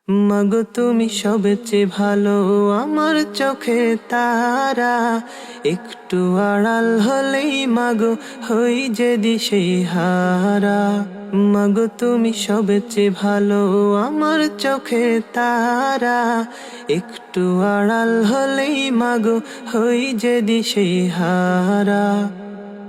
মাগো তুমি সবচেয়ে ভালো, আমার চোখে তারা। একটু আড়াল হলেই মাগো হই যে দিশেহারা। মাগো তুমি সবচেয়ে ভালো, আমার চোখে তারা। একটু আড়াল হলেই মাগো হই যে দিশেহারা।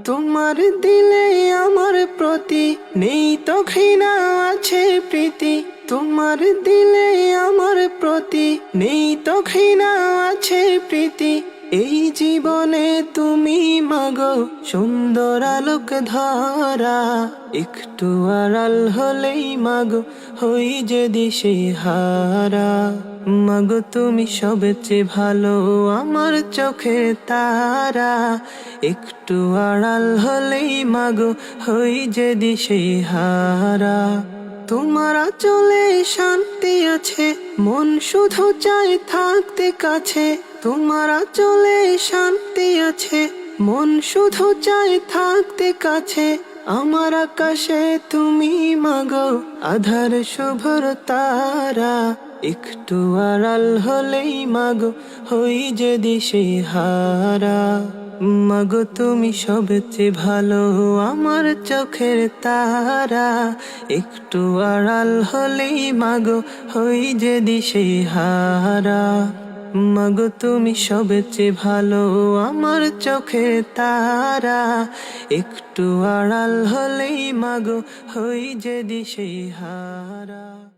তোমার দিলে আমার প্রতি নেই তো ঘৃণা, আছে প্রীতি। তোমার দিলে আমার প্রতি নেই তো ঘৃণা, আছে প্রীতি। এই জীবনে তুমি মাগো সুন্দর আলোক ধরা। একটু আড়াল হলেই মাগো হই যে দিশেহারা। মাগো তুমি সবচেয়ে ভালো, আমার চোখে তারা। একটু আড়াল হলেই মাগো হই যে দিশেহারা। তোমার আঁচলে শান্তি আছে, মন শুধু চায় থাকতে কাছে। তোমার আঁচলে শান্তি আছে, মন শুধু চায় থাকতে কাছে। আমার আকাশে তুমি মাগো আধার শুভ্র তারা। একটু আড়াল হলেই মাগো হই যে দিশেহারা। মাগো তুমি সবচেয়ে ভালো, আমার চোখের তারা। একটু আড়াল হলেই মাগো হই যে দিশেহারা। মাগো তুমি সবচেয়ে ভালো, আমার চোখের তারা। একটু আড়াল হলেই মাগো হই যে দিশেহারা।